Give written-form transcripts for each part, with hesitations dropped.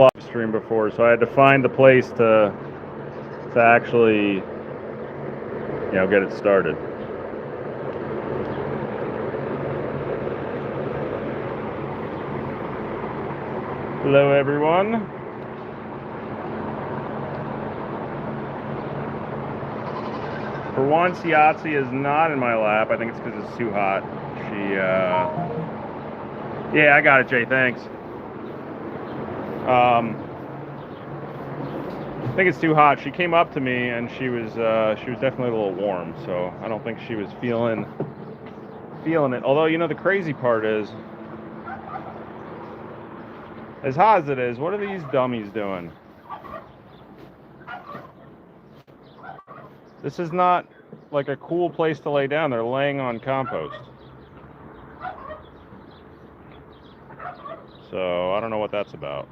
live stream before, so I had to find the place to actually, get it started. Hello, everyone. For once, Yahtzee is not in my lap. I think it's because it's too hot. Yeah, I got it, Jay. Thanks. I think it's too hot. She came up to me and she was definitely a little warm, so I don't think she was feeling it. Although, the crazy part is, as hot as it is, what are these dummies doing? This is not like a cool place to lay down. They're laying on compost. So I don't know what that's about.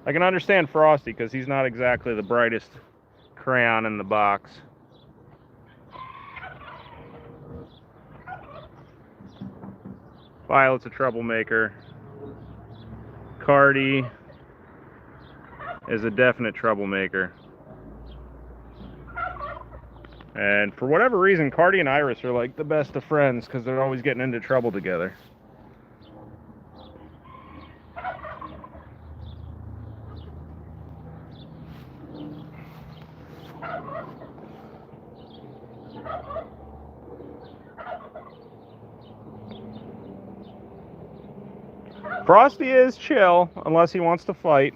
I can understand Frosty because he's not exactly the brightest crayon in the box. Violet's a troublemaker. Cardi is a definite troublemaker. And for whatever reason, Cardi and Iris are like the best of friends because they're always getting into trouble together. Frosty is chill, unless he wants to fight.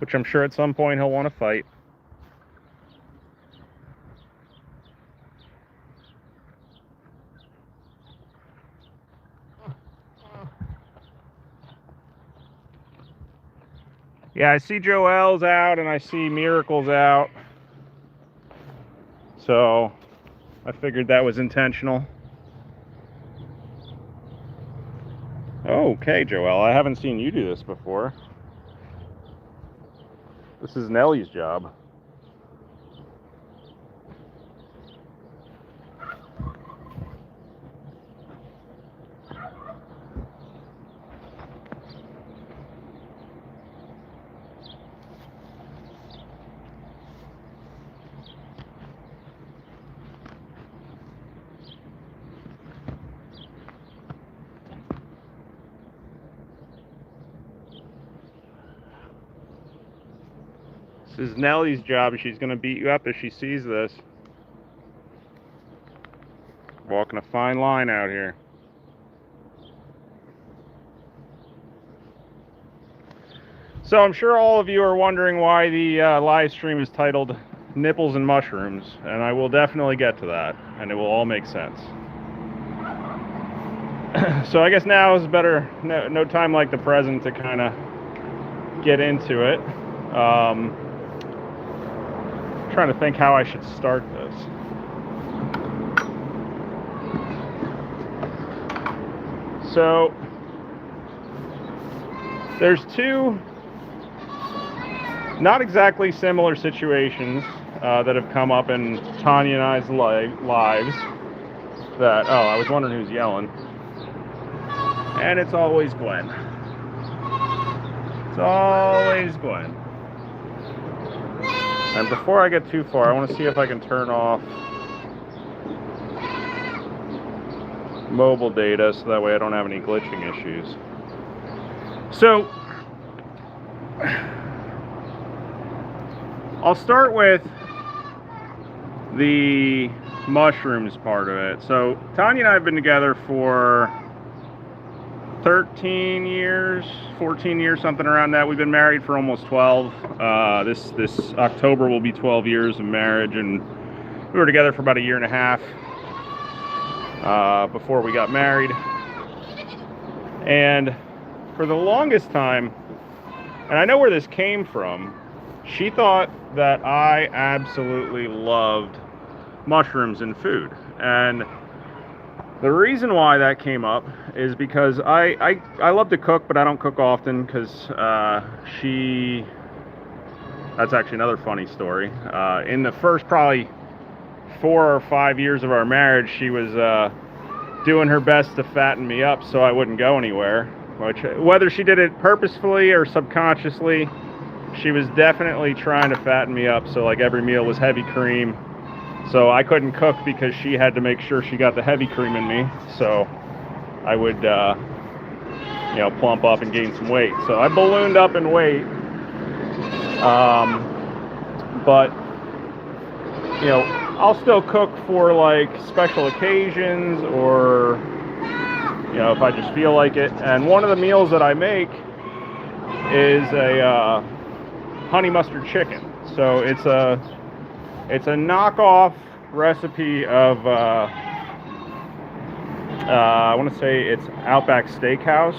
Which I'm sure at some point he'll want to fight. Yeah, I see Joelle's out and I see Miracle's out. So I figured that was intentional. Okay, Joelle, I haven't seen you do this before. This is Nellie's job. This is Nellie's job. She's going to beat you up if she sees this. Walking a fine line out here. So I'm sure all of you are wondering why the live stream is titled Nipples and Mushrooms, and I will definitely get to that, and it will all make sense. So I guess now is better, no time like the present to kind of get into it. Trying to think how I should start this. So there's two not exactly similar situations that have come up in Tanya and I's lives that, I was wondering who's yelling. And it's always Gwen. It's always Gwen. And before I get too far, I want to see if I can turn off mobile data so that way I don't have any glitching issues. So I'll start with the mushrooms part of it. So Tanya and I have been together for 13 years, 14 years, something around that. We've been married for almost 12. This October will be 12 years of marriage, and we were together for about a year and a half before we got married. And for the longest time, and I know where this came from, she thought that I absolutely loved mushrooms in food. And the reason why that came up is because I love to cook, but I don't cook often because that's actually another funny story. In the first probably 4 or 5 years of our marriage, she was doing her best to fatten me up so I wouldn't go anywhere, which, whether she did it purposefully or subconsciously, she was definitely trying to fatten me up. So like every meal was heavy cream. So I couldn't cook because she had to make sure she got the heavy cream in me. So I would, plump up and gain some weight. So I ballooned up in weight. But, I'll still cook for like special occasions or, if I just feel like it. And one of the meals that I make is a honey mustard chicken. So it's a knockoff recipe of I want to say it's Outback Steakhouse.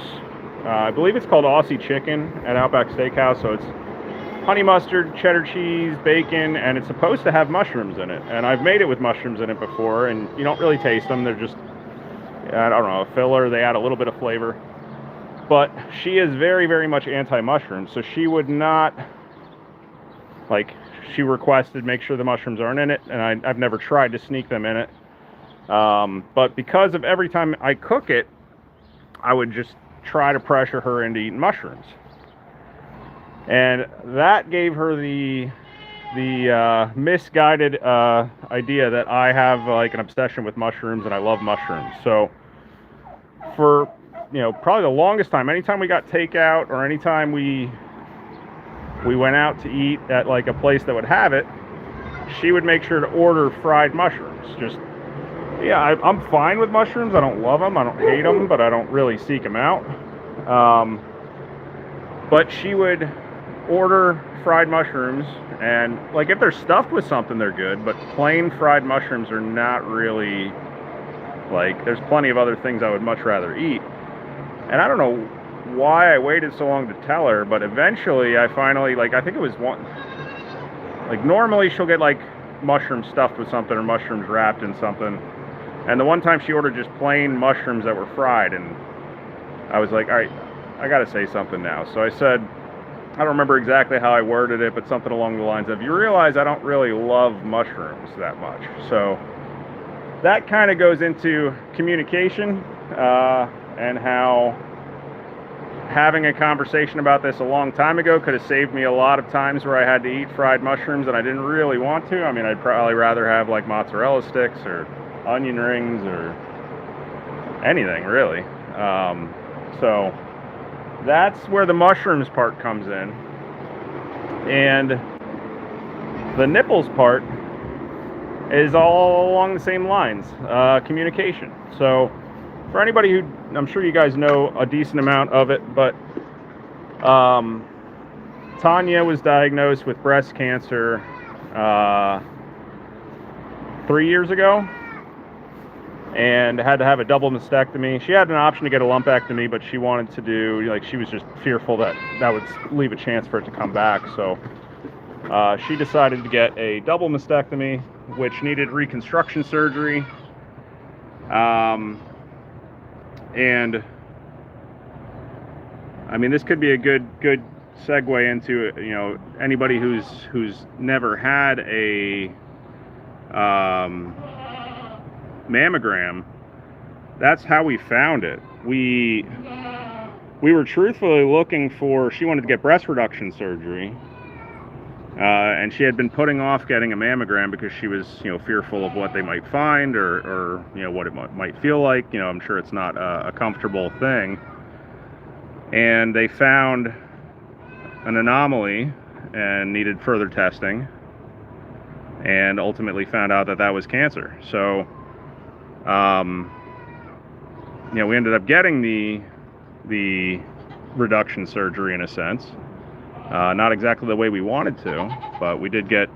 I believe it's called Aussie Chicken at Outback Steakhouse. So it's honey mustard, cheddar cheese, bacon, and it's supposed to have mushrooms in it. And I've made it with mushrooms in it before, and you don't really taste them. They're just, I don't know, a filler. They add a little bit of flavor. But she is very, very much anti-mushroom, so she would not, she requested make sure the mushrooms aren't in it, and I've never tried to sneak them in it. But because of every time I cook it, I would just try to pressure her into eating mushrooms. And that gave her the misguided idea that I have like an obsession with mushrooms and I love mushrooms. So for probably the longest time, anytime we got takeout or anytime we went out to eat at like a place that would have it, she would make sure to order fried mushrooms. Just I'm fine with mushrooms. I don't love them, I don't hate them, but I don't really seek them out. But she would order fried mushrooms, and like if they're stuffed with something, they're good, but plain fried mushrooms are not really, there's plenty of other things I would much rather eat. And I don't know why I waited so long to tell her, but eventually I finally, I think it was one, normally she'll get mushrooms stuffed with something or mushrooms wrapped in something, and the one time she ordered just plain mushrooms that were fried, and I was like, all right, I gotta say something now. So I said, I don't remember exactly how I worded it, but something along the lines of, you realize I don't really love mushrooms that much. So that kind of goes into communication, and how having a conversation about this a long time ago could have saved me a lot of times where I had to eat fried mushrooms and I didn't really want to. I mean, I'd probably rather have mozzarella sticks or onion rings or anything really. So that's where the mushrooms part comes in. And the nipples part is all along the same lines, communication. So for anybody who, I'm sure you guys know a decent amount of it, but Tanya was diagnosed with breast cancer 3 years ago and had to have a double mastectomy. She had an option to get a lumpectomy, but she wanted to do, she was just fearful that would leave a chance for it to come back. So she decided to get a double mastectomy, which needed reconstruction surgery. And I mean, this could be a good segue into, anybody who's never had a mammogram. That's how we found it. We were truthfully looking for, she wanted to get breast reduction surgery, and she had been putting off getting a mammogram because she was, fearful of what they might find or what it might feel like. I'm sure it's not a comfortable thing. And they found an anomaly and needed further testing, and ultimately found out that was cancer. So, we ended up getting the reduction surgery in a sense. Not exactly the way we wanted to, but we did get,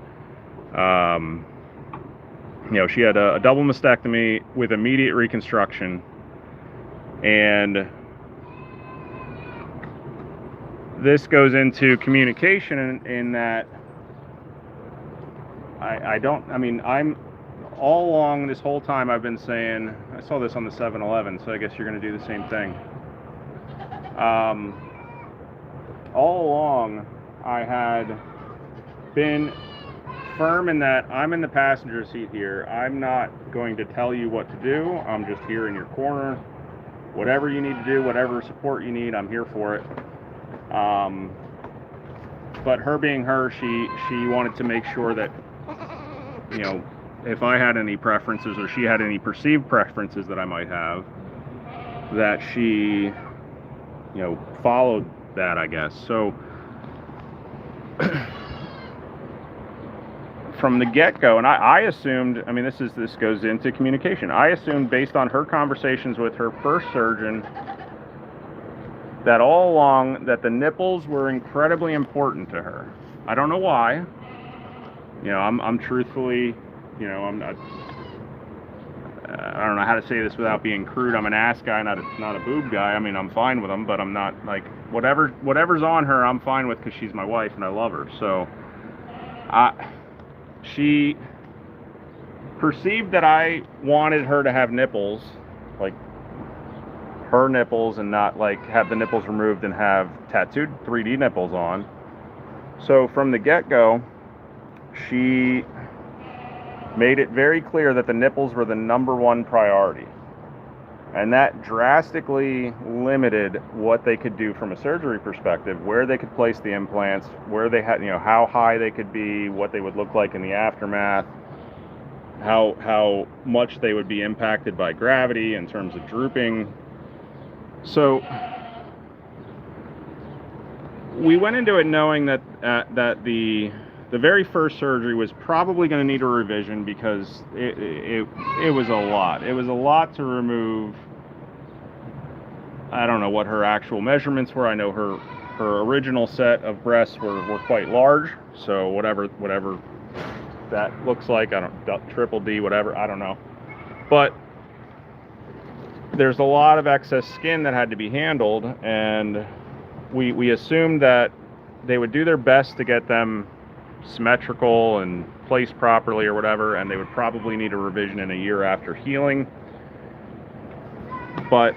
she had a double mastectomy with immediate reconstruction. And this goes into communication in that I'm all along this whole time I've been saying, I saw this on the 7-Eleven, so I guess you're going to do the same thing. All along, I had been firm in that I'm in the passenger seat here. I'm not going to tell you what to do. I'm just here in your corner. whatever you need to do, whatever support you need, I'm here for it. But her being her, she wanted to make sure that, you know, if I had any preferences or she had any perceived preferences that I might have, that she, you know, followed that, I guess. So from the get-go, and I assumed, I mean, this goes into communication. I assumed, based on her conversations with her first surgeon, that all along that the nipples were incredibly important to her. I don't know why. You know, I'm truthfully, you know, I'm not. I don't know how to say this without being crude. I'm an ass guy, not a boob guy. I mean, I'm fine with them, but I'm not like whatever's on her, I'm fine with because she's my wife and I love her. So, she perceived that I wanted her to have nipples, like her nipples, and not like have the nipples removed and have tattooed 3D nipples on. So from the get-go, she made it very clear that the nipples were the number one priority. And that drastically limited what they could do from a surgery perspective, where they could place the implants, where they had, you know, how high they could be, what they would look like in the aftermath, how much they would be impacted by gravity in terms of drooping. So we went into it knowing that the very first surgery was probably going to need a revision because it was a lot. It was a lot to remove. I don't know what her actual measurements were. I know her original set of breasts were quite large. So whatever that looks like, I don't, triple D, whatever, I don't know. But there's a lot of excess skin that had to be handled, and we assumed that they would do their best to get them symmetrical and placed properly or whatever, and they would probably need a revision in a year after healing. But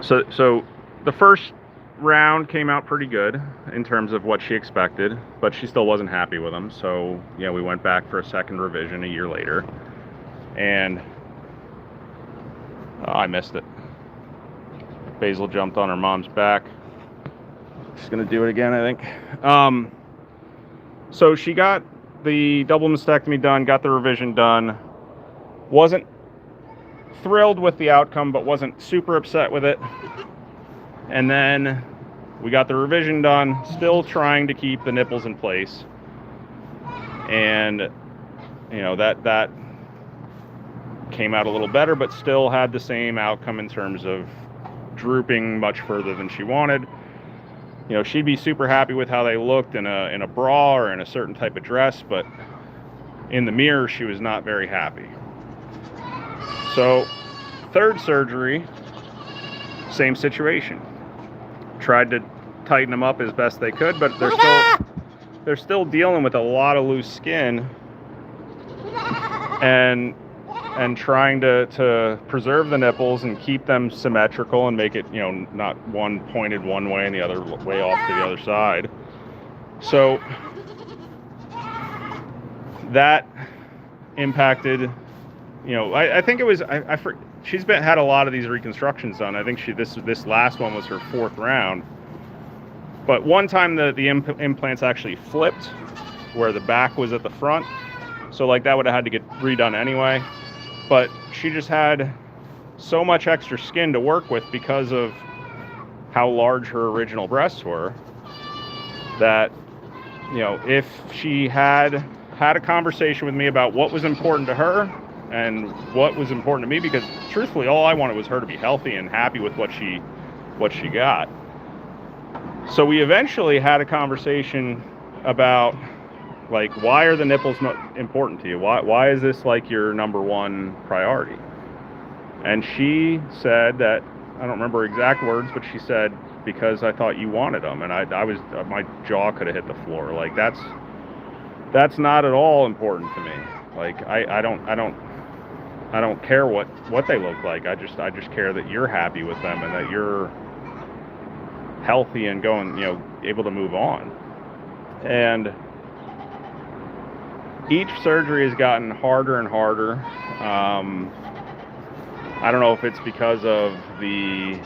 so the first round came out pretty good in terms of what she expected, but she still wasn't happy with them. So yeah, we went back for a second revision a year later, and I missed it. Basil jumped on her mom's back. She's gonna do it again, I think. So she got the double mastectomy done, got the revision done. Wasn't thrilled with the outcome, but wasn't super upset with it. And then we got the revision done, still trying to keep the nipples in place. And, you know, that came out a little better, but still had the same outcome in terms of drooping much further than she wanted. You know, she'd be super happy with how they looked in a bra or in a certain type of dress, but in the mirror, she was not very happy. So, third surgery, same situation. Tried to tighten them up as best they could, but they're still dealing with a lot of loose skin, and trying to preserve the nipples and keep them symmetrical and make it, you know, not one pointed one way and the other way off to the other side. So that impacted, you know, I think it was, she's had a lot of these reconstructions done. I think this last one was her fourth round. But one time the implants actually flipped, where the back was at the front. So like that would have had to get redone anyway. But she just had so much extra skin to work with because of how large her original breasts were, that, you know, if she had a conversation with me about what was important to her and what was important to me, because truthfully all I wanted was her to be healthy and happy with what she got. So we eventually had a conversation about, like, why are the nipples important to you? Why is this like your number one priority? And she said that, I don't remember exact words, but she said, because I thought you wanted them. And I was, my jaw could have hit the floor. Like, that's not at all important to me. Like, I don't care what they look like. I just care that you're happy with them and that you're healthy and going, you know, able to move on. And each surgery has gotten harder and harder. I don't know if it's because of the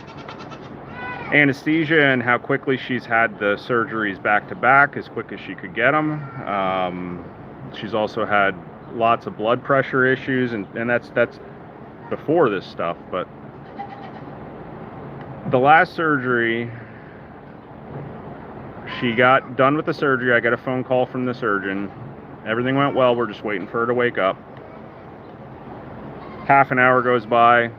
anesthesia and how quickly she's had the surgeries back to back, as quick as she could get them. She's also had lots of blood pressure issues, and that's before this stuff. But the last surgery, she got done with the surgery. I got a phone call from the surgeon. Everything went well. We're just waiting for her to wake up. Half an hour goes by,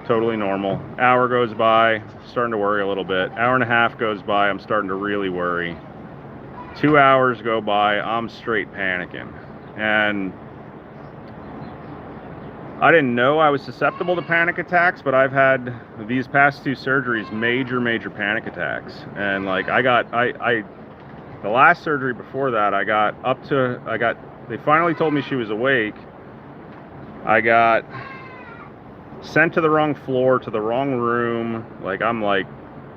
totally normal. Hour goes by, starting to worry a little bit. Hour and a half goes by, I'm starting to really worry. 2 hours go by, I'm straight panicking. And I didn't know I was susceptible to panic attacks, but I've had these past 2 surgeries major panic attacks. And like the last surgery before that, they finally told me she was awake. I got sent to the wrong floor, to the wrong room. I'm like,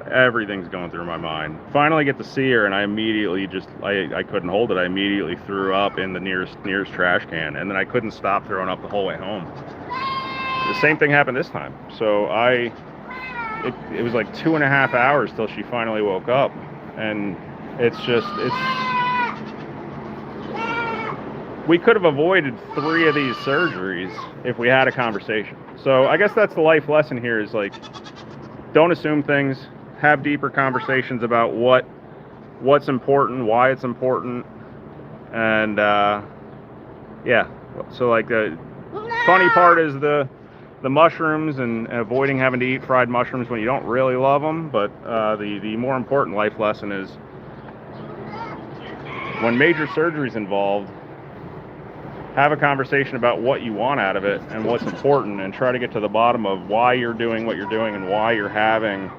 everything's going through my mind. Finally get to see her, and I immediately I couldn't hold it. I immediately threw up in the nearest trash can, and then I couldn't stop throwing up the whole way home. The same thing happened this time. So it was like 2.5 hours till she finally woke up, and we could have avoided 3 of these surgeries if we had a conversation. So I guess that's the life lesson here, is like, don't assume things, have deeper conversations about what's important, why it's important. And yeah, so like the funny part is the mushrooms and avoiding having to eat fried mushrooms when you don't really love them. But the more important life lesson is, when major surgery is involved, have a conversation about what you want out of it and what's important, and try to get to the bottom of why you're doing what you're doing and why you're having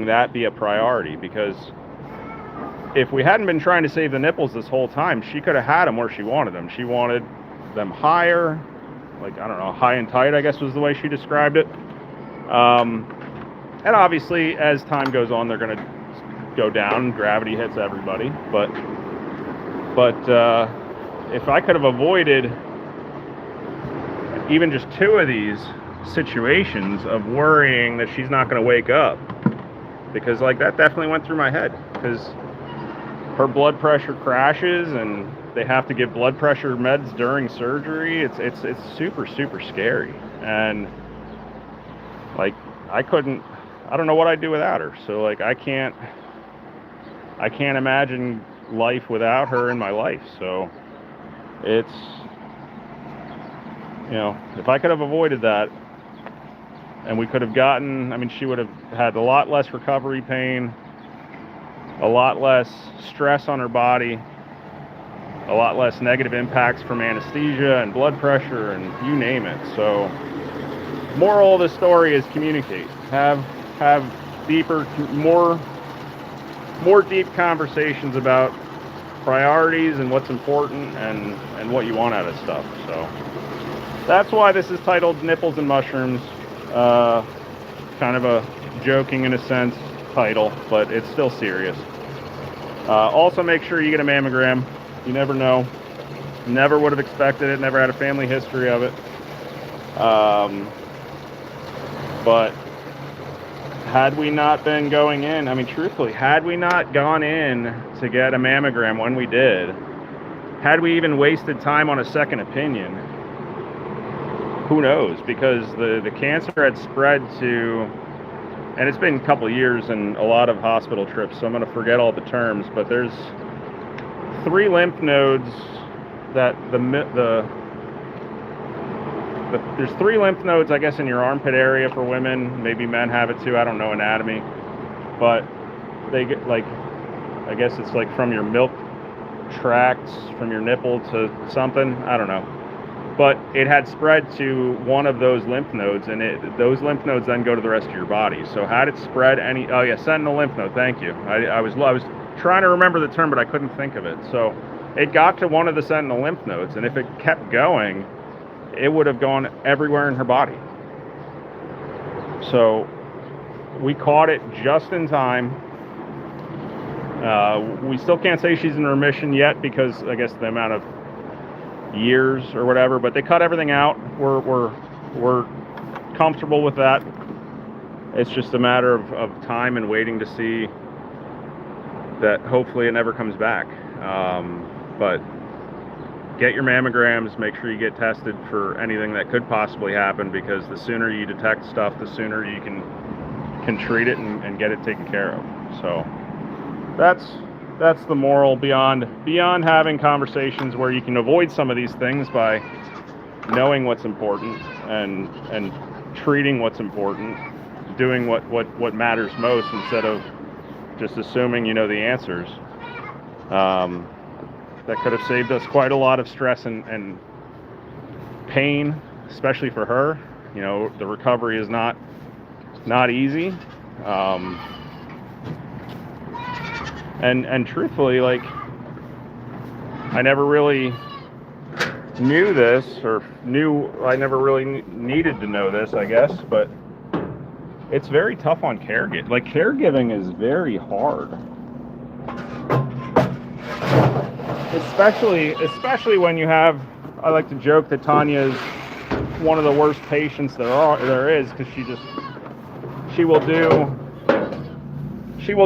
that be a priority. Because if we hadn't been trying to save the nipples this whole time, she could have had them where she wanted them. She wanted them higher, like, I don't know, high and tight, I guess was the way she described it. And obviously, as time goes on, they're going to go down. Gravity hits everybody. But if I could have avoided even just 2 of these situations of worrying that she's not going to wake up, because like that definitely went through my head, because her blood pressure crashes and they have to give blood pressure meds during surgery. It's super scary. And like I don't know what I'd do without her. So like I can't imagine life without her in my life. So it's, if I could have avoided that, and we could have she would have had a lot less recovery pain, a lot less stress on her body, a lot less negative impacts from anesthesia and blood pressure and you name it. So moral of the story is communicate. Have deeper, more deep conversations about priorities and what's important and what you want out of stuff. So that's why this is titled Nipples and Mushrooms. Kind of a joking, in a sense, title, but it's still serious. Also, make sure you get a mammogram. You never know. Never would have expected it. Never had a family history of it. But had we not been going in, truthfully, had we not gone in to get a mammogram when we did, had we even wasted time on a second opinion, who knows? Because the cancer had spread to, and it's been a couple of years and a lot of hospital trips, so I'm going to forget all the terms, but there's 3 lymph nodes that there's 3 lymph nodes, I guess, in your armpit area for women. Maybe men have it too. I don't know anatomy. But they get, like, I guess it's like from your milk tracts, from your nipple to something. I don't know. But it had spread to one of those lymph nodes, and those lymph nodes then go to the rest of your body. So had it spread sentinel lymph node, thank you. I was trying to remember the term, but I couldn't think of it. So it got to one of the sentinel lymph nodes, and if it kept going, it would have gone everywhere in her body. So we caught it just in time. We still can't say she's in remission yet because I guess the amount of years or whatever, but they cut everything out. We're we're comfortable with that. It's just a matter of time and waiting to see that hopefully it never comes back. But get your mammograms, make sure you get tested for anything that could possibly happen, because the sooner you detect stuff, the sooner you can treat it and get it taken care of. So that's the moral beyond having conversations where you can avoid some of these things by knowing what's important and treating what's important, doing what matters most instead of just assuming you know the answers. That could have saved us quite a lot of stress and pain, especially for her. You know, the recovery is not easy. And truthfully, like, I never really knew this, or I never really needed to know this, I guess, but it's very tough on caregiving. Like, caregiving is very hard. Especially when you have, I like to joke that Tanya is one of the worst patients there is, because she will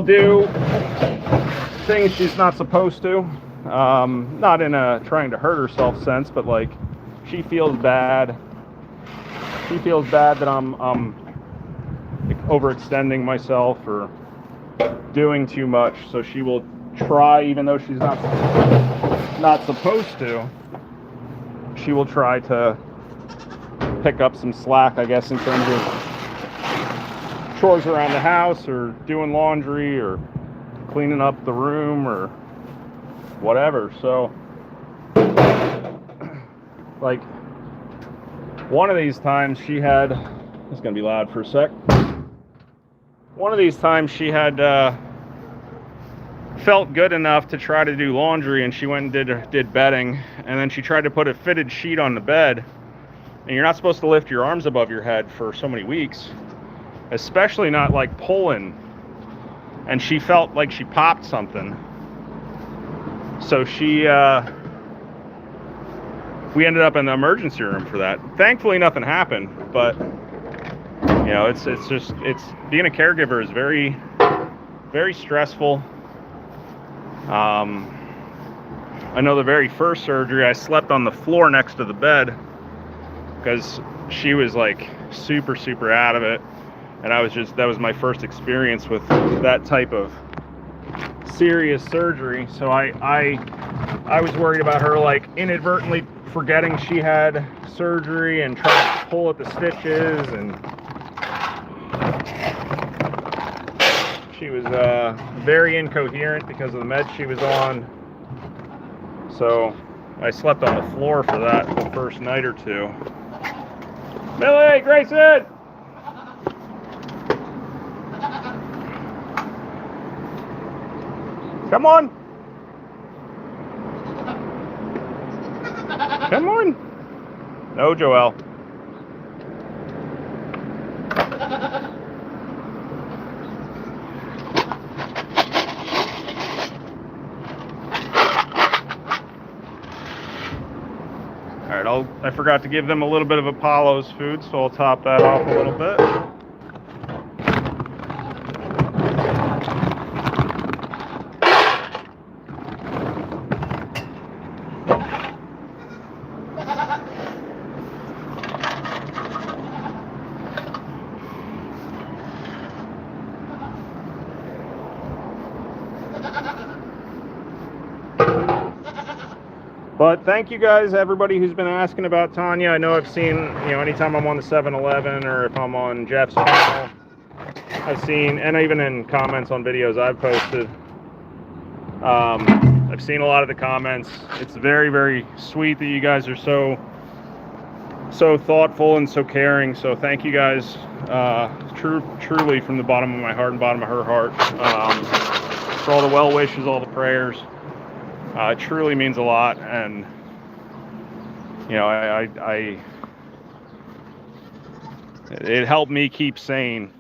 do things she's not supposed to. Not in a trying to hurt herself sense, but like, she feels bad. She feels bad that I'm overextending myself or doing too much, so she will try, even though she's not supposed to, she will try to pick up some slack, I guess, in terms of chores around the house, or doing laundry, or cleaning up the room, or whatever. So, like, one of these times she had, it's gonna be loud for a sec. One of these times she had felt good enough to try to do laundry, and she went and did bedding, and then she tried to put a fitted sheet on the bed, and you're not supposed to lift your arms above your head for so many weeks, especially not like pulling, and she felt like she popped something. So we ended up in the emergency room for that. Thankfully nothing happened, but you know, it's being a caregiver is very, very stressful. I know the very first surgery, I slept on the floor next to the bed because she was like super out of it, and that was my first experience with that type of serious surgery. So I was worried about her like inadvertently forgetting she had surgery and trying to pull at the stitches, and she was very incoherent because of the meds she was on. So I slept on the floor for that the first night or two. Millie, Grayson! Come on! Come on! No, Joelle. Alright, I forgot to give them a little bit of Apollo's food, so I'll top that off a little bit. But thank you guys, everybody who's been asking about Tanya. I know I've seen, you know, anytime I'm on the 7-Eleven or if I'm on Jeff's channel, I've seen, and even in comments on videos I've posted, I've seen a lot of the comments. It's very, very sweet that you guys are so thoughtful and so caring. So thank you guys, truly from the bottom of my heart and bottom of her heart, for all the well wishes, all the prayers. It truly means a lot, and you know, it helped me keep sane,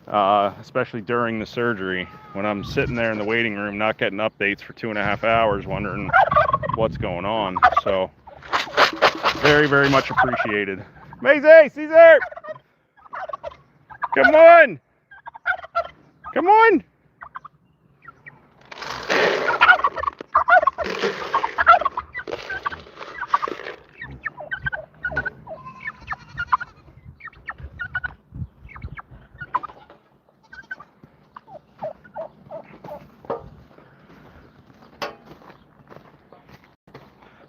especially during the surgery when I'm sitting there in the waiting room not getting updates for 2.5 hours, wondering what's going on. So very, very much appreciated. Maisie, Caesar! Come on! Come on!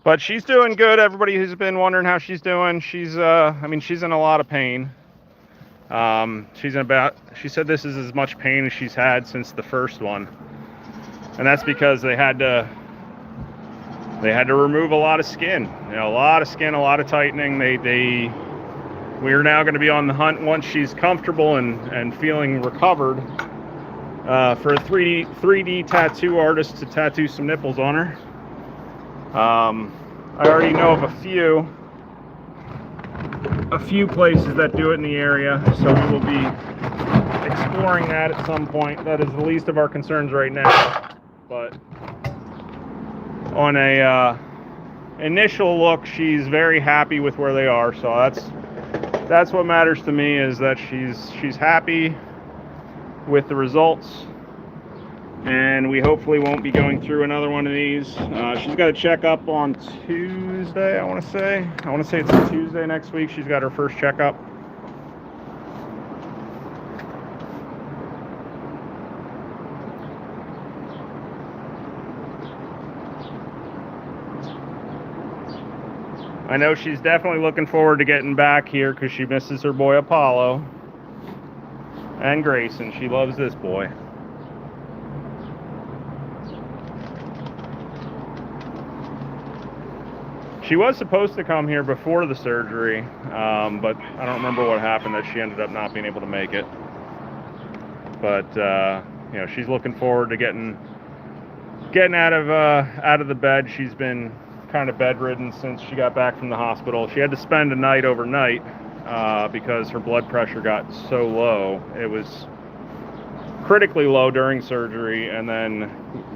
But she's doing good. Everybody who's been wondering how she's doing, she's I mean, she's in a lot of pain. She said this is as much pain as she's had since the first one. And that's because they had to remove a lot of skin. You know, a lot of skin, a lot of tightening. We are now going to be on the hunt once she's comfortable and feeling recovered for a 3D tattoo artist to tattoo some nipples on her. I already know of a few places that do it in the area, so we will be exploring that at some point. That is the least of our concerns right now, but on a initial look, she's very happy with where they are, so that's what matters to me, is that she's happy with the results. And we hopefully won't be going through another one of these. She's got a checkup on Tuesday, I want to say it's a Tuesday next week. She's got her first checkup. I know she's definitely looking forward to getting back here because she misses her boy Apollo and Grayson. She loves this boy. She was supposed to come here before the surgery, but I don't remember what happened, that she ended up not being able to make it. But you know, she's looking forward to getting out of the bed. She's been kind of bedridden since she got back from the hospital. She had to spend a night overnight because her blood pressure got so low. It was critically low during surgery, and then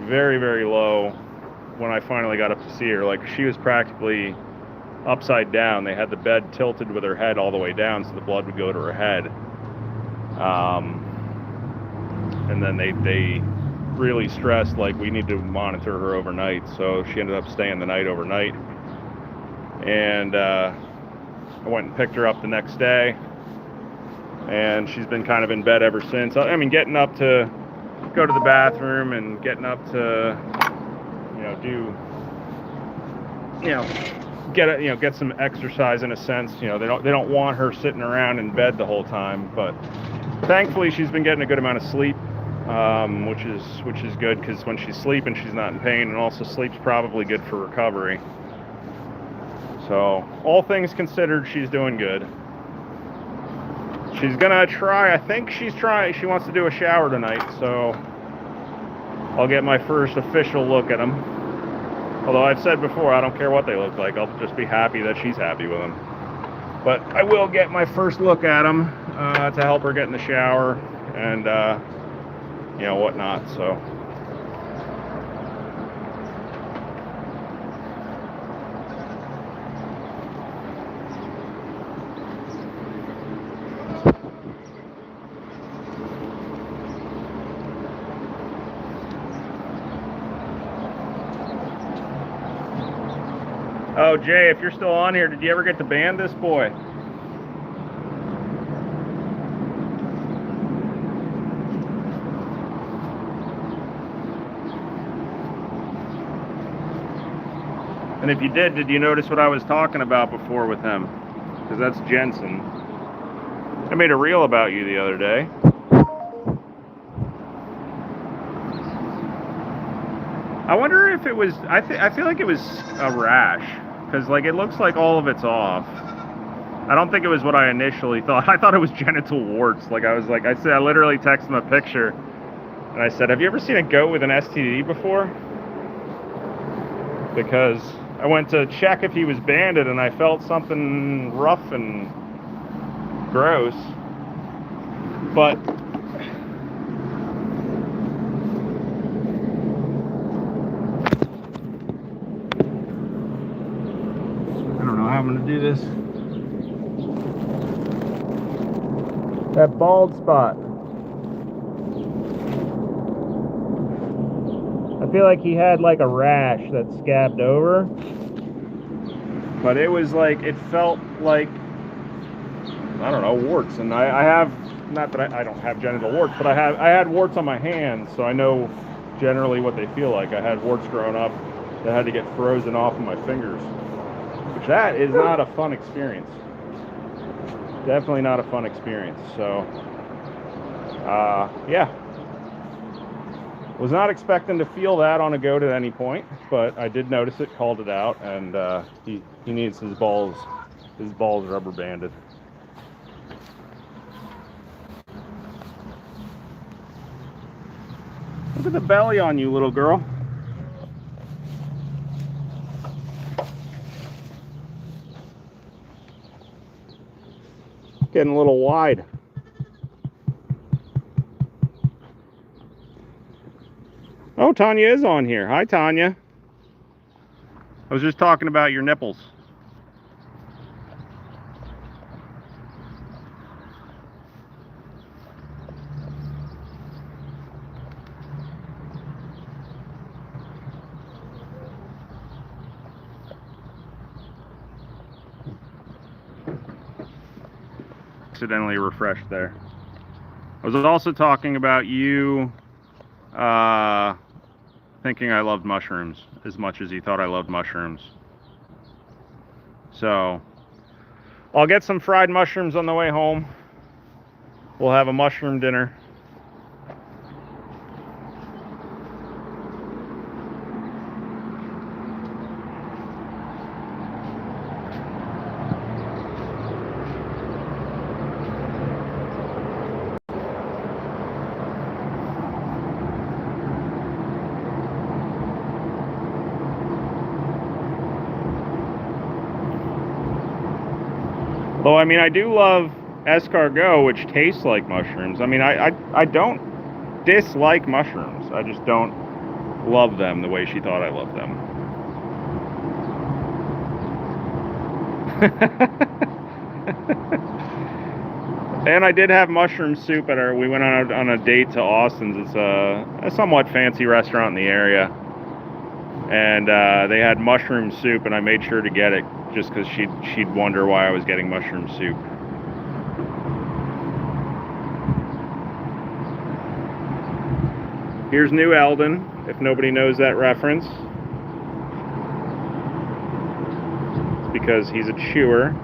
very, very low when I finally got up to see her. Like, she was practically upside down. They had the bed tilted with her head all the way down so the blood would go to her head. And then they really stressed, like, we need to monitor her overnight. So she ended up staying the night overnight. And I went and picked her up the next day. And she's been kind of in bed ever since. I mean, getting up to go to the bathroom and getting up to get some exercise in a sense. You know, they don't want her sitting around in bed the whole time, but thankfully she's been getting a good amount of sleep, which is good, because when she's sleeping she's not in pain, and also sleep's probably good for recovery. So all things considered, she's doing good. She's gonna try, she wants to do a shower tonight, so I'll get my first official look at them. Although I've said before, I don't care what they look like. I'll just be happy that she's happy with them. But I will get my first look at them to help her get in the shower and, whatnot. So. Oh, Jay, if you're still on here, did you ever get to band this boy? And if you did you notice what I was talking about before with him? Because that's Jensen. I made a reel about you the other day. I wonder if it was, I feel like it was a rash, because like it looks like all of it's off. I don't think it was what I initially thought. I thought it was genital warts. Like I literally texted him a picture, and I said, have you ever seen a goat with an STD before? Because I went to check if he was banded, and I felt something rough and gross. But I don't know how I'm going to do this. That bald spot. I feel like he had like a rash that scabbed over. But it was like, it felt like, I don't know, warts. And I have, not that I don't have genital warts, but I had warts on my hands, so I know generally what they feel like. I had warts growing up that had to get frozen off of my fingers. Which that is not a fun experience. Definitely not a fun experience. So, yeah. Was not expecting to feel that on a goat at any point, but I did notice it, called it out, and he needs his balls rubber banded. Look at the belly on you, little girl. Getting a little wide. Oh, Tanya is on here. Hi, Tanya. I was just talking about your nipples. Accidentally refreshed there. I was also talking about you thinking I loved mushrooms as much as you thought I loved mushrooms. So I'll get some fried mushrooms on the way home. We'll have a mushroom dinner. Though, I mean, I do love escargot, which tastes like mushrooms. I mean, I don't dislike mushrooms. I just don't love them the way she thought I loved them. And I did have mushroom soup at we went on a date to Austin's. It's a somewhat fancy restaurant in the area. And they had mushroom soup, and I made sure to get it just because she'd wonder why I was getting mushroom soup. Here's New Eldon, if nobody knows that reference. It's because he's a chewer.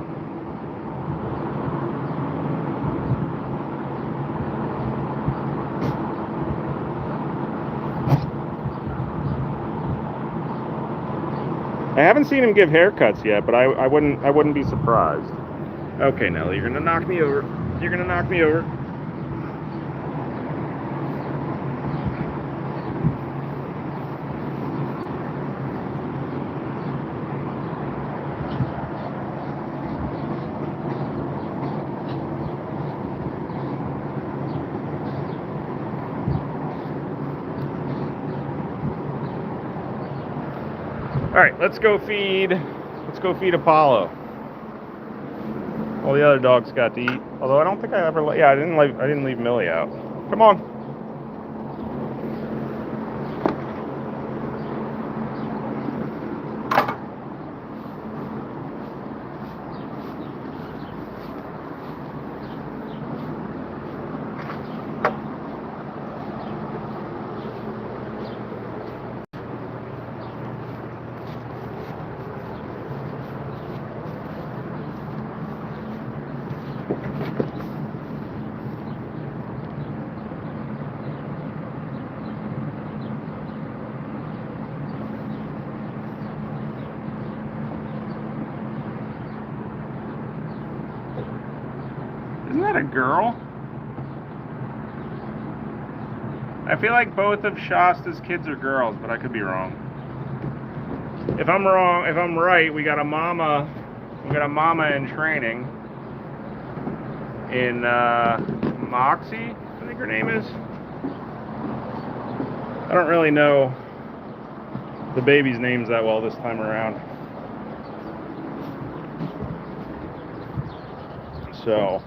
I haven't seen him give haircuts yet, but I wouldn't be surprised. Okay, Nelly, you're gonna knock me over. You're gonna knock me over. All right, let's go feed Apollo. All the other dogs got to eat. Although I don't think I ever. Yeah, I didn't leave Millie out. Come on. Isn't that a girl? I feel like both of Shasta's kids are girls, but I could be wrong. If I'm right, we got a mama in training in Moxie, I think her name is. I don't really know the baby's names that well this time around. So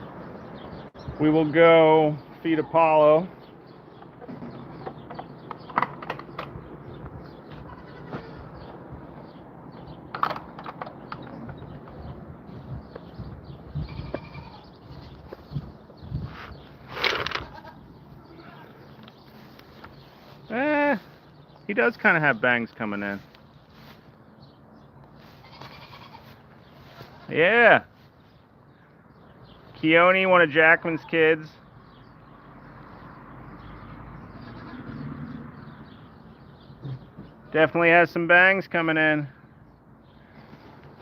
we will go feed Apollo. He does kind of have bangs coming in. Yeah. Keone, one of Jackman's kids. Definitely has some bangs coming in.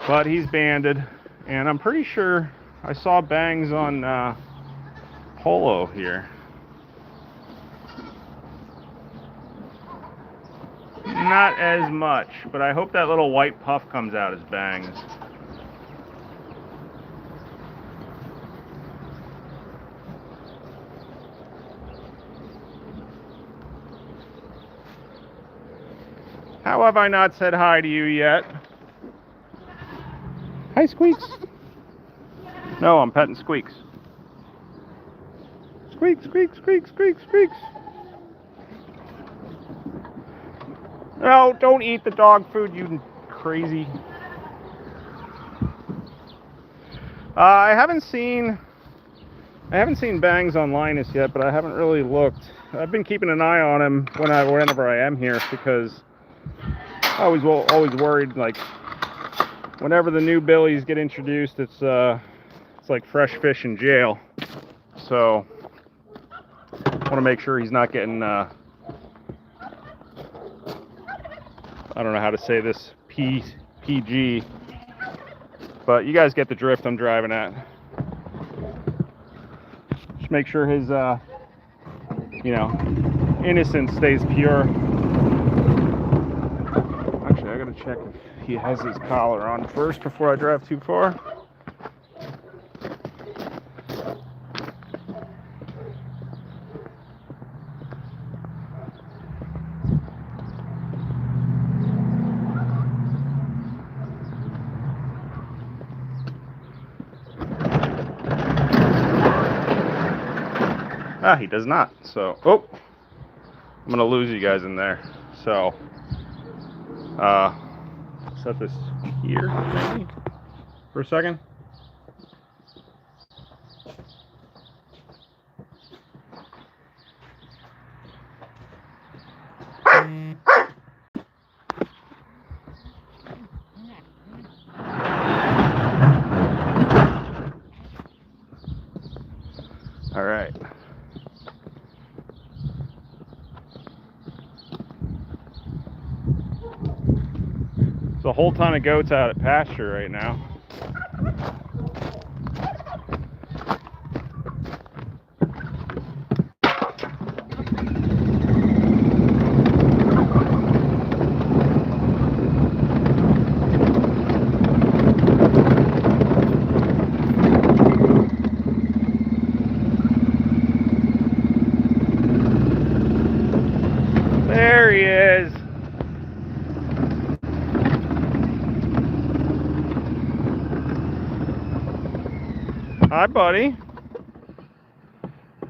But he's banded. And I'm pretty sure I saw bangs on Polo here. Not as much, but I hope that little white puff comes out as bangs. How have I not said hi to you yet? Hi, Squeaks. No, I'm petting Squeaks. Squeak, squeak, squeak, squeak, squeaks. No, don't eat the dog food, you crazy. I haven't seen bangs on Linus yet, but I haven't really looked. I've been keeping an eye on him whenever I am here, because I always worried, like, whenever the new billies get introduced, it's like fresh fish in jail. So I want to make sure he's not getting I don't know how to say this, PG, but you guys get the drift I'm driving at. Just make sure his innocence stays pure. Actually, I gotta check if he has his collar on first before I drive too far. He does not. So, I'm gonna lose you guys in there. So, set this here maybe for a second. All right. There's a whole ton of goats out at pasture right now. There he is. Hi, buddy.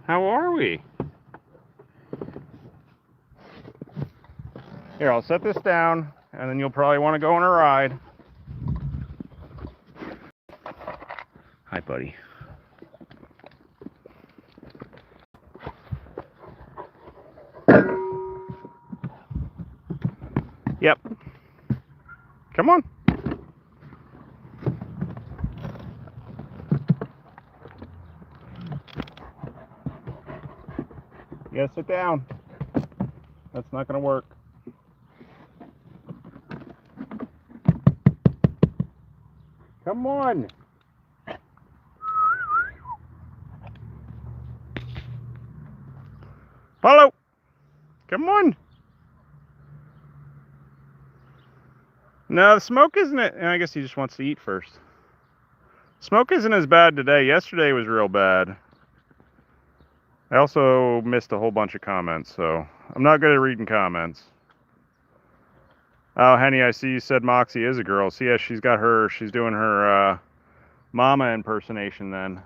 How are we? Here, I'll set this down, and then you'll probably want to go on a ride. Hi, buddy. Yep. Come on. You gotta sit down. That's not gonna work. Come on. Follow. Come on. No, the smoke isn't it. I guess he just wants to eat first. Smoke isn't as bad today. Yesterday was real bad. I also missed a whole bunch of comments, so I'm not good at reading comments. Oh, Henny, I see you said Moxie is a girl. So yeah, she's doing her mama impersonation then.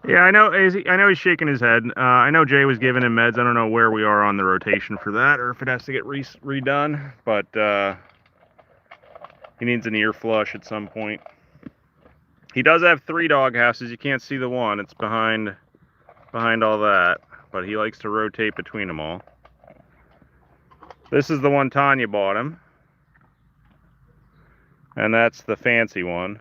Yeah, I know. I know he's shaking his head. I know Jay was giving him meds. I don't know where we are on the rotation for that, or if it has to get redone. But he needs an ear flush at some point. He does have 3 dog houses. You can't see the one. It's behind all that. But he likes to rotate between them all. This is the one Tanya bought him, and that's the fancy one.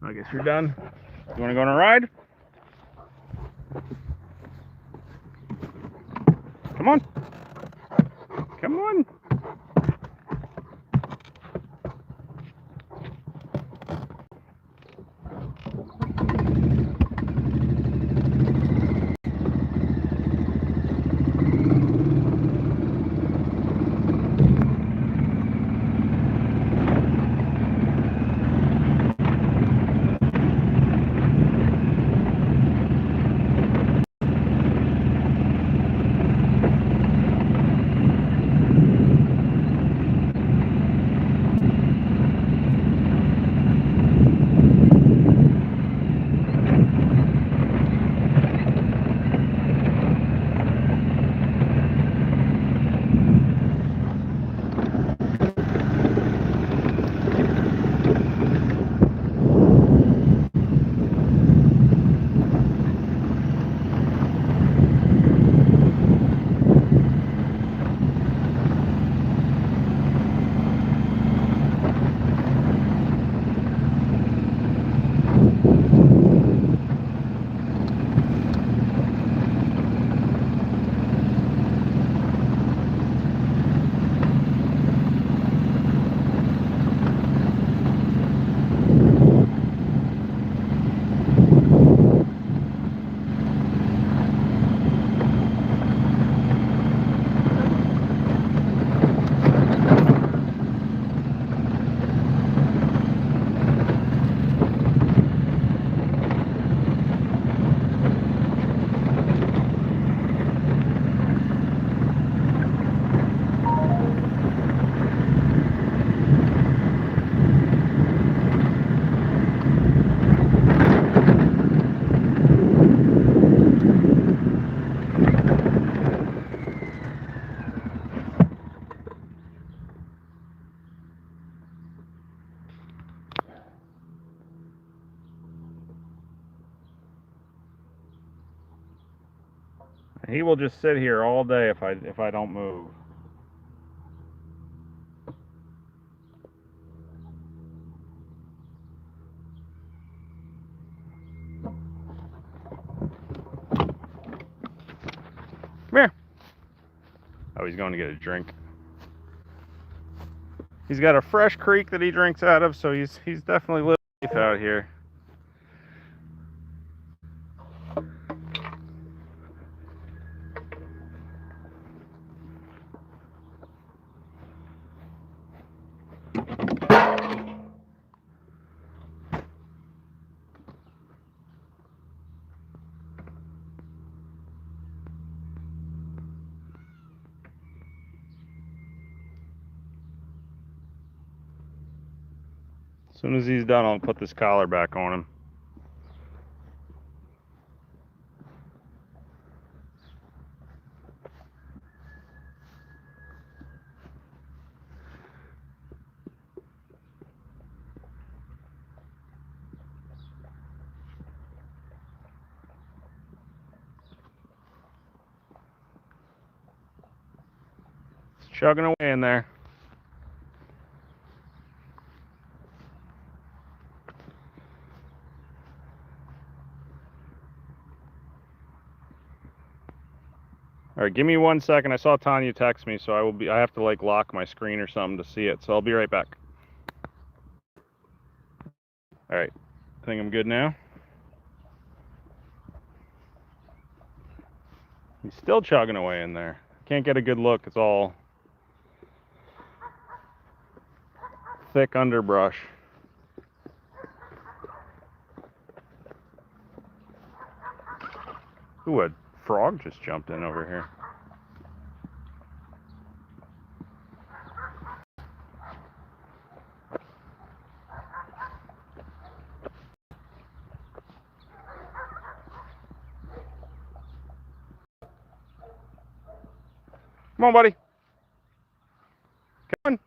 I guess you're done. You want to go on a ride? Come on. Come on. He will just sit here all day if I don't move. Come here. Oh, he's going to get a drink. He's got a fresh creek that he drinks out of, so he's definitely living life out here. As soon as he's done, I'll put this collar back on him. It's chugging away in there. All right, give me 1 second. I saw Tanya text me, so I have to like lock my screen or something to see it. So I'll be right back. All right. I think I'm good now. He's still chugging away in there. Can't get a good look. It's all thick underbrush. Ooh, a frog just jumped in over here. Come on, buddy. Come on.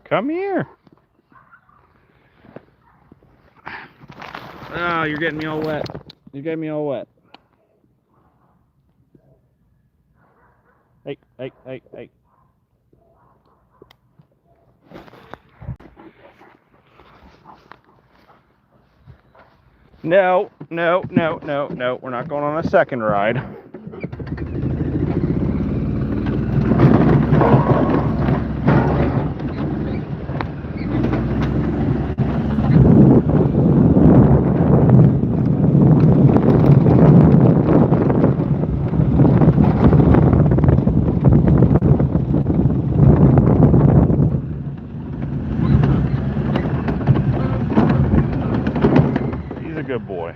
Come here. Oh, you're getting me all wet. You're getting me all wet. Hey, hey, hey, hey. No, no, no, no, no. We're not going on a second ride. He's a good boy.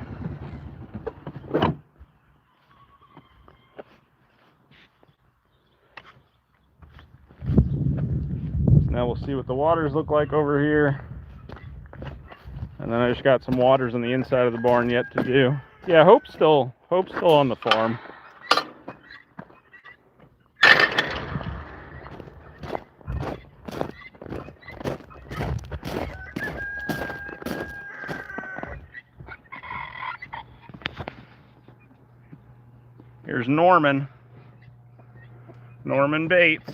Now we'll see what the waters look like over here. And then I just got some waters on the inside of the barn yet to do. Yeah, Hope's still on the farm. Here's Norman Bates.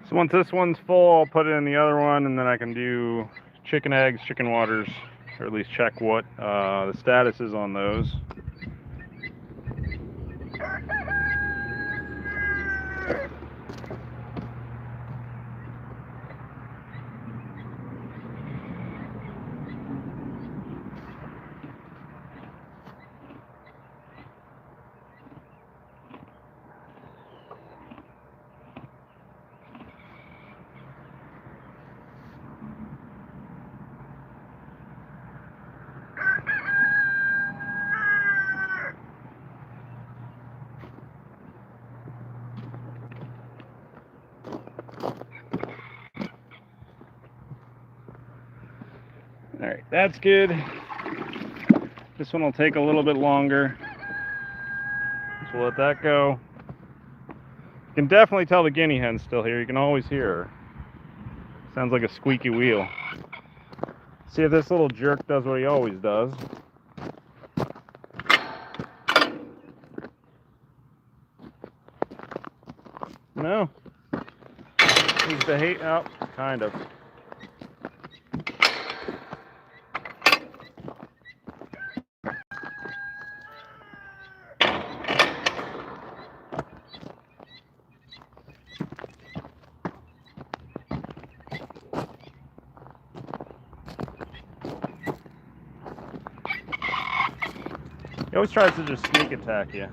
So once this one's full, I'll put it in the other one, and then I can do chicken eggs, chicken waters, or at least check what the status is on those. All right, that's good. This one will take a little bit longer. So we'll let that go. You can definitely tell the guinea hen's still here. You can always hear her. Sounds like a squeaky wheel. See if this little jerk does what he always does. No. He's behaving. Oh, kind of. He always tries to just sneak attack you.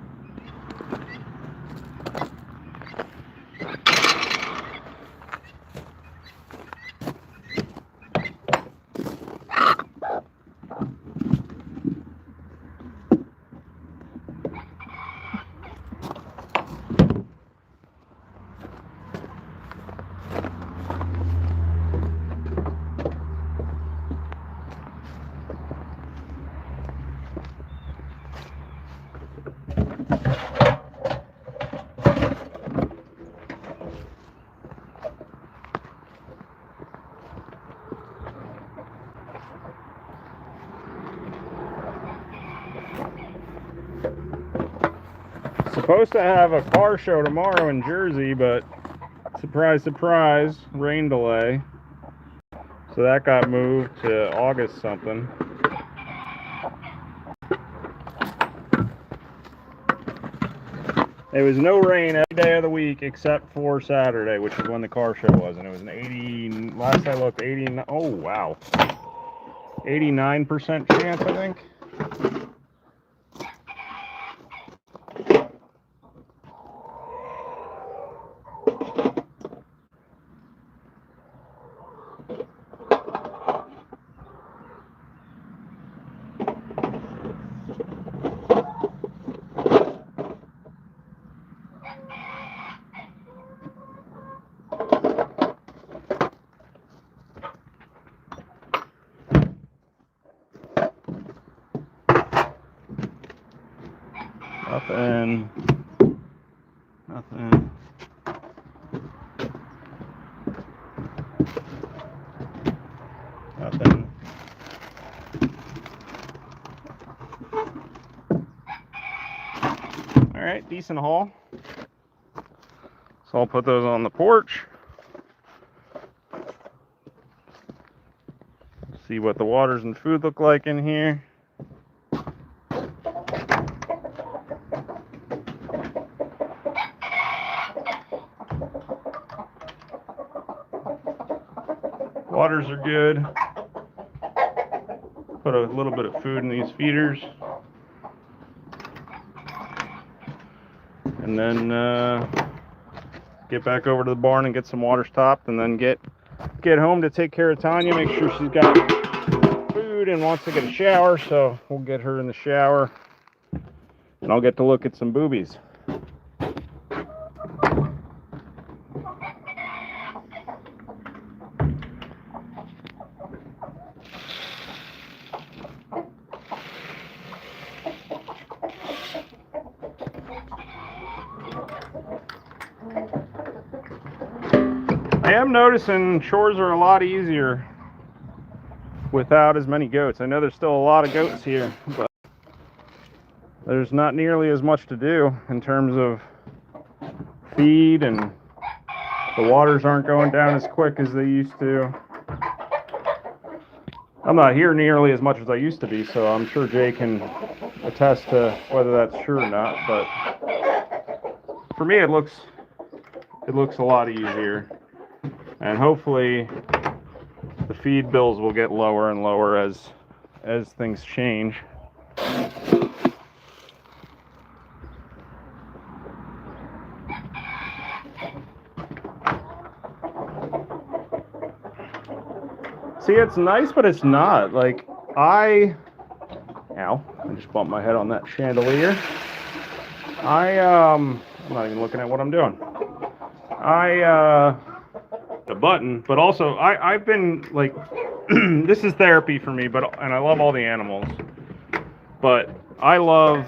Supposed to have a car show tomorrow in Jersey, but surprise, surprise, rain delay. So that got moved to August something. There was no rain every day of the week except for Saturday, which is when the car show was, and it was an 80, last I looked, 80, oh wow, 89% chance, I think. Nothing. Nothing. Nothing. All right, decent haul. So I'll put those on the porch. See what the waters and food look like in here. Waters are good. Put a little bit of food in these feeders. And then get back over to the barn and get some water stopped, and then get home to take care of Tanya, make sure she's got food and wants to get a shower, so we'll get her in the shower and I'll get to look at some boobies. I am noticing chores are a lot easier without as many goats. I know there's still a lot of goats here, but there's not nearly as much to do in terms of feed, and the waters aren't going down as quick as they used to. I'm not here nearly as much as I used to be, so I'm sure Jay can attest to whether that's true or not, but for me it looks a lot easier. And hopefully the feed bills will get lower and lower as things change. See, it's nice, but it's not. Like, I just bumped my head on that chandelier. I'm not even looking at what I'm doing. The button, but also I've been like, this is therapy for me, and I love all the animals, but I love,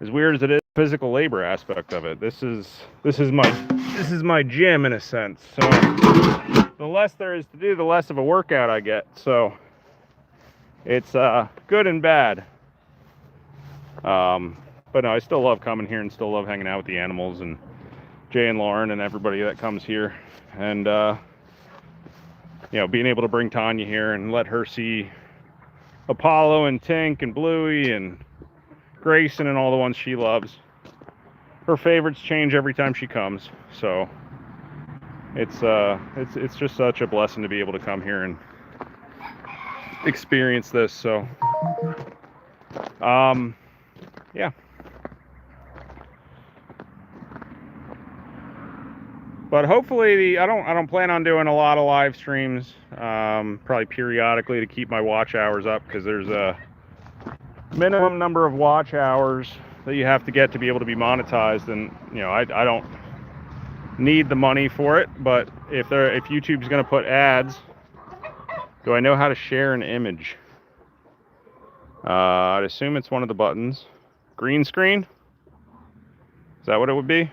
as weird as it is, the physical labor aspect of it. This is my gym in a sense. So the less there is to do, the less of a workout I get. So it's good and bad. But no, I still love coming here and still love hanging out with the animals and Jay and Lauren and everybody that comes here. And being able to bring Tanya here and let her see Apollo and Tink and Bluey and Grayson and all the ones she loves. Her favorites change every time she comes, so it's just such a blessing to be able to come here and experience this. So yeah. But hopefully, I don't plan on doing a lot of live streams, probably periodically, to keep my watch hours up, because there's a minimum number of watch hours that you have to get to be able to be monetized, and I don't need the money for it. But if YouTube's going to put ads, do I know how to share an image? I'd assume it's one of the buttons. Green screen? Is that what it would be?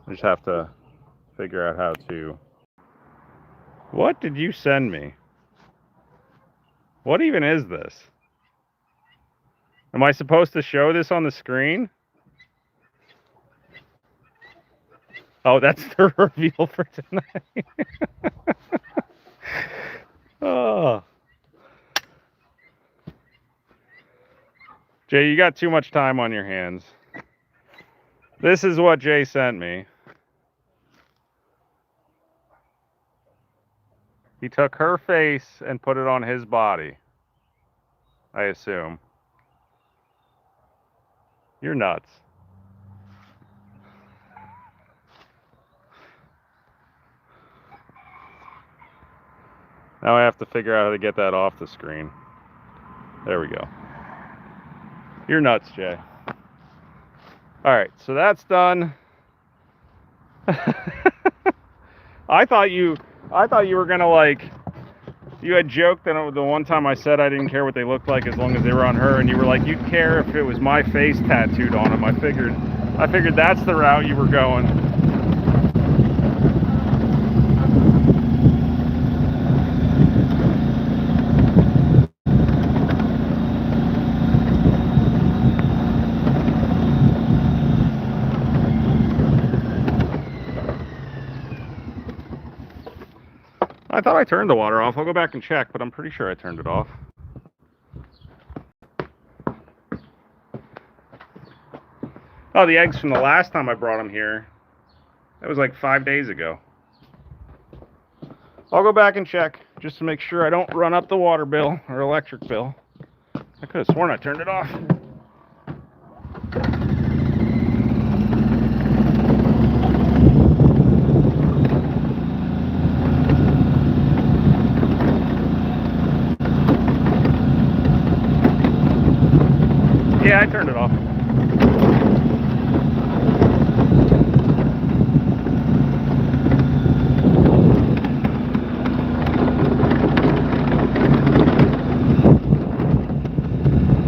I just have to figure out how to... What did you send me? What even is this? Am I supposed to show this on the screen? Oh, that's the reveal for tonight. Oh. Jay, you got too much time on your hands. This is what Jay sent me. He took her face and put it on his body, I assume. You're nuts. Now I have to figure out how to get that off the screen. There we go. You're nuts, Jay. All right, so that's done. I thought you were gonna like. You had joked that the one time I said I didn't care what they looked like as long as they were on her, and you were like, you'd care if it was my face tattooed on them. I figured that's the route you were going. I thought I turned the water off. I'll go back and check, but I'm pretty sure I turned it off. Oh, the eggs from the last time I brought them here. That was like 5 days ago. I'll go back and check just to make sure I don't run up the water bill or electric bill. I could have sworn I turned it off. Yeah, I turned it off.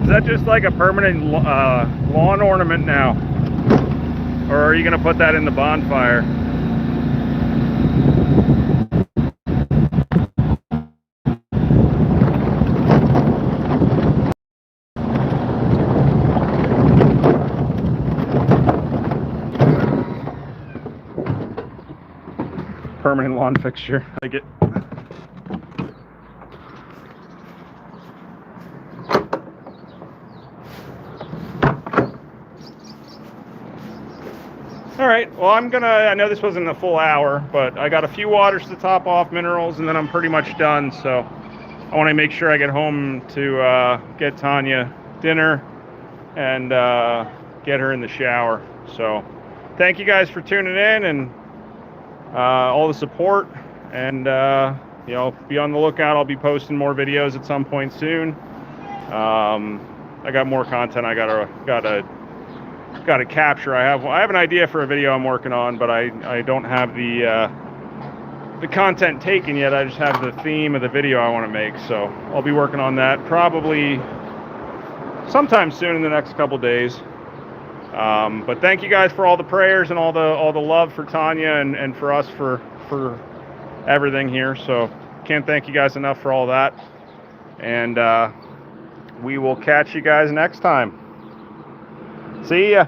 Is that just like a permanent lawn ornament now? Or are you going to put that in the bonfire? Permanent lawn fixture. I get. All right, well, I know this wasn't a full hour, but I got a few waters to top off, minerals, and then I'm pretty much done. So I want to make sure I get home to get Tanya dinner and get her in the shower. So thank you guys for tuning in and all the support. And, be on the lookout. I'll be posting more videos at some point soon. I got more content I gotta capture. I have an idea for a video I'm working on, but I don't have the content taken yet. I just have the theme of the video I want to make, so I'll be working on that probably sometime soon in the next couple days. But thank you guys for all the prayers and all the love for Tanya and for us for everything here. So can't thank you guys enough for all that. And we will catch you guys next time. See ya.